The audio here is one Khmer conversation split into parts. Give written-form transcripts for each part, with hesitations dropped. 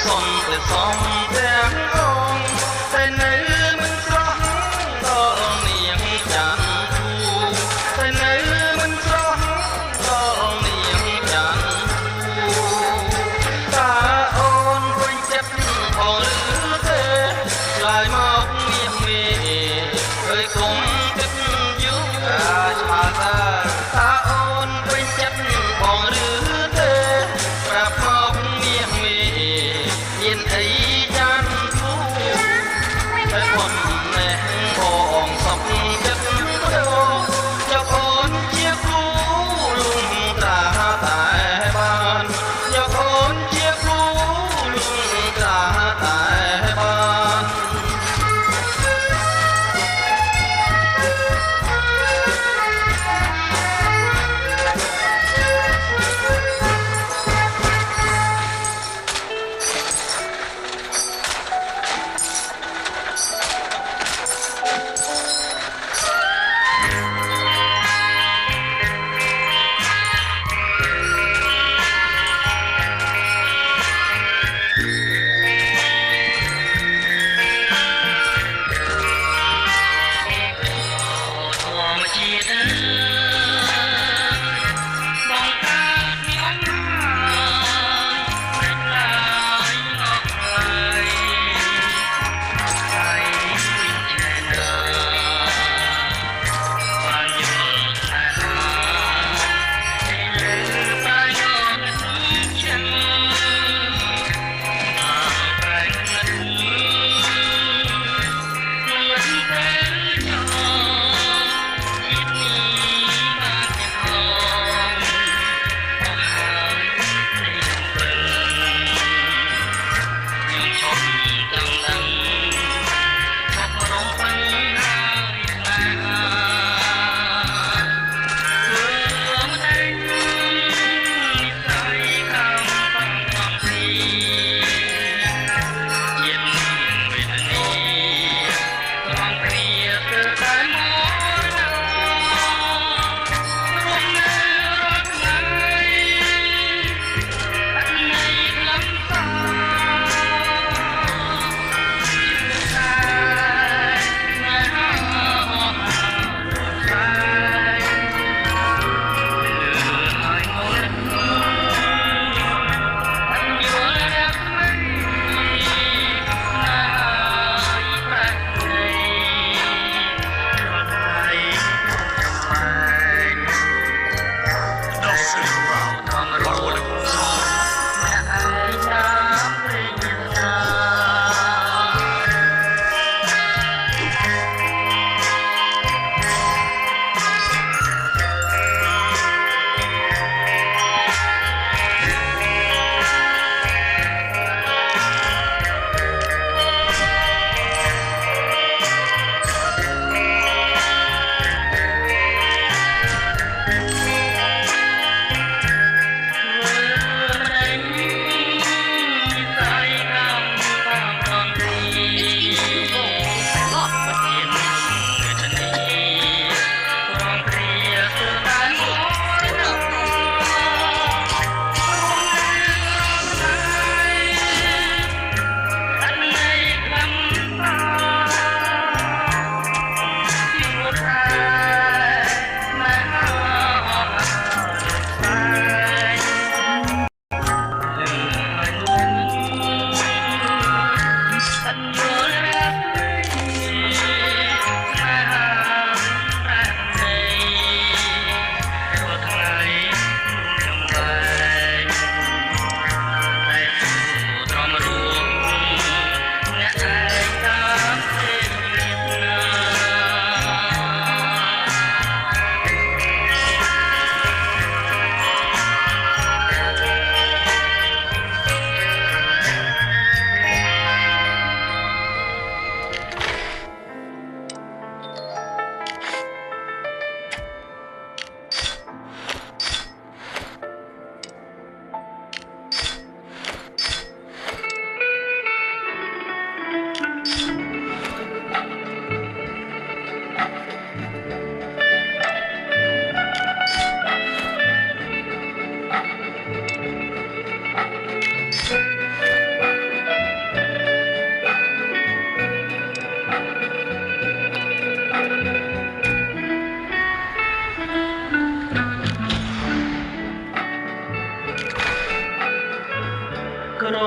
son để xong tiếng ông tên ấy mình sống đó niềm chán thu tên ấy mình sống đó niềm chán thu ta ôn quên chất họ lứa thế lại mọc miệng mê ơi cũng chất giúp cả ta ta ôn quên chất họ lứa thế rạp mọc miệng mê yên ấy chán thu thế còn mẹ bỏng sọc chất đâu cho con chiếc cũ lùng ta tại bàn cho con chiếc cũ lùng ta tại bàn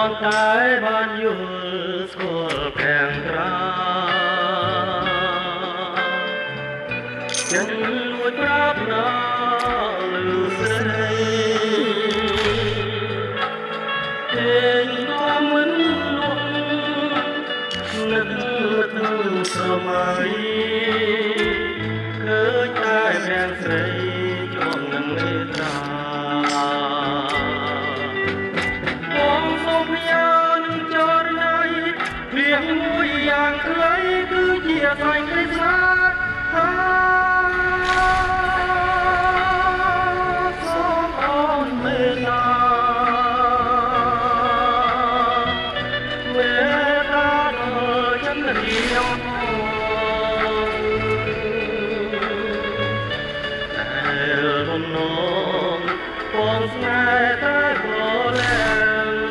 ងតែបានយល់ស្គាល់ខាងក្រៅចិនលួចប្រាប់ណាលឺស្រីទេក៏មិនលងនឹកទៅសម័យឃើញតែខាងស្រីជាប់នឹងមេត្រាមួយយ៉ាងខ្លីគឺជាស្វែងរកស្នាសូមអូនមេត្តាមេត្តាដល់ចន្ទរៀងតែលំនងបងស្នេហ៍តែប្រលែង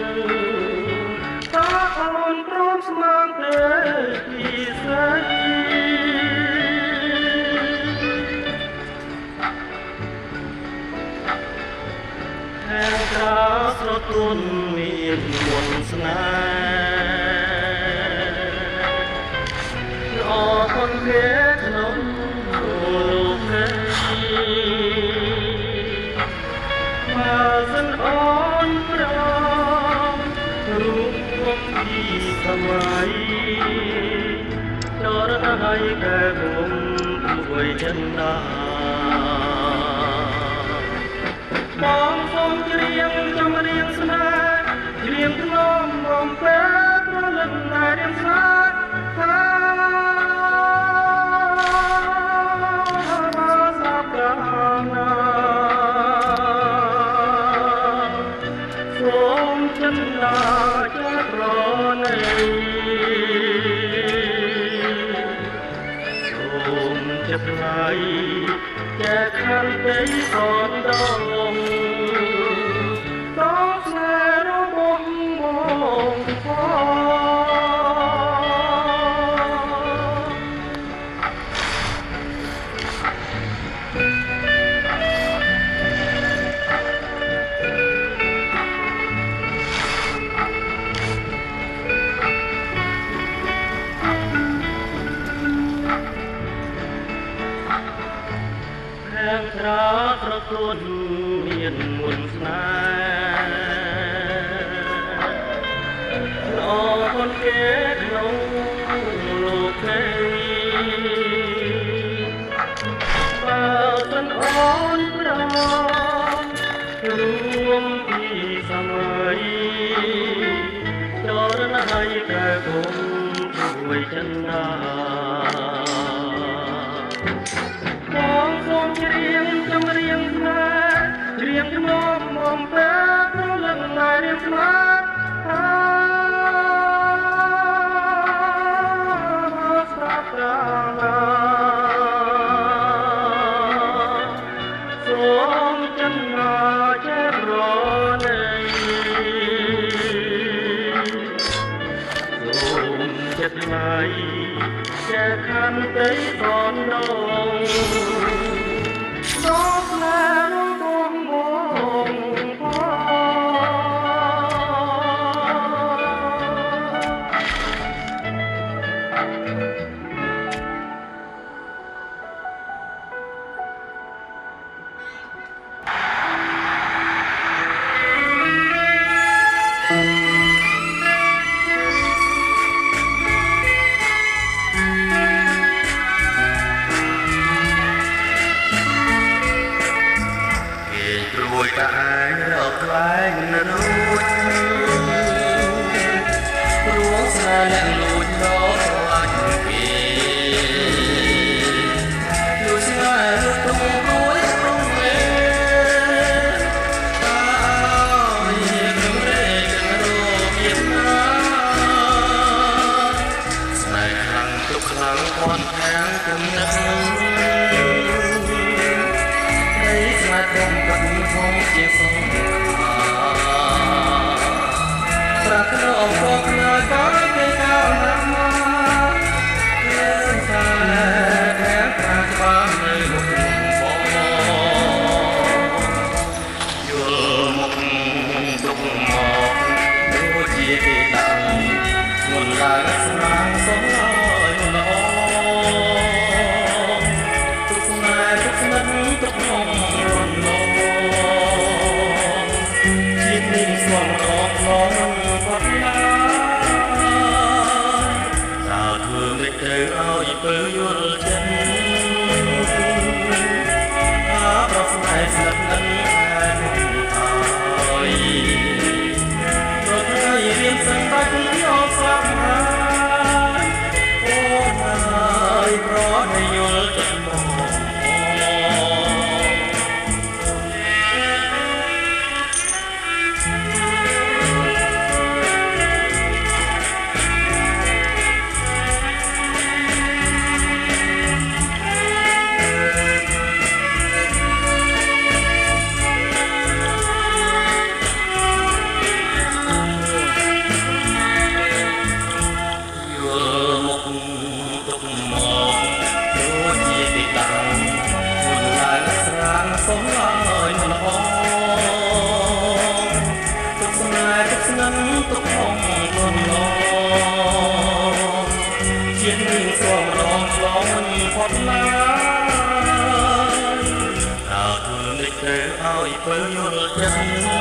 ស្មានទេពីស្រីខាងក្រៅស្រទន់មានមន្តស្នេហ៍អរគុណគេក្នុងលោកនេះមកសិនអូនប្រមរូបពីសម័យចរណហើយកែមុំពួយចិនដាបងសូមច្រៀងចម្រៀងស្នេហ៍ច្រៀងថ្នមបំពេប្រលឹងតែរៀងស្នេហ៍សាប់កាណាសូមចិនដាចាប្រណីចិត្តថ្លៃចែកខាងទីសនដងต้องแสរបស់បងខាងក្រៅប្រគល់មានមុនស្នេហ៍អរគុណគេក្នុងលោកនេះបើសិនអូនប្រមរួមពីសម័យចរណហើយកែគុំពួយចិនដាបងសូមច្រៀងចម្រៀងស្នេហ៍ច្រៀងថ្នមបំពេប្រលឹងតែរៀងស្នេហ៍ស្រាប់តាណាសូមចិនណាចេះរនៃសូមចិត្តថ្លៃចែកខាងទីសនដងต้องแสរបស់បងមួយតែឯងរកខ្លែងនៅរួចព្រោះស្នេហ៍អ្នកលួចដល់ខ្លាចគេលួចស្នេហ៍រត់ទៅរួចព្រមទេតាអើយក្នុងរេចររបៀបណាស្នេហ៍ខ្លាំងទុកខ្លាំងគាត់ខាងគំនិតខ្ញុំបាត់ផងជាសងប្រាថ្នាអបអរខ្លាចក៏គេកោណាស់គឺថាតែប្រាថ្នានៅមុខបងយល់មុខទុកមកដូចជា គេដាក់ងន់ឡើងស្មារតីសុំឲ្យល្អទុកស្នេហ៍ទុកស្និទ្ធទុកក្នុងរំលងជាតិនេះស្មងរកក្នុងបាត់ណាតើធ្វើមិនត្រូវឲ្យពើយល់ចិត្តប្រស្នេហ៍ស្និទ្ធនឹងតែហើយរត់ហើយរៀនសឹងបាច់យកស្លាប់ហើយអូហើយប្រដយល់ចិត្តមកសុំឲ្យល្អទុកស្នេហ៍ទុកស្និទ្ធទុកក្នុងរំលងជាតិនេះស្មរងឆ្លងមិនផុតឡើយតើធ្វើមិនត្រូវឲ្យពើយល់ចិត្ត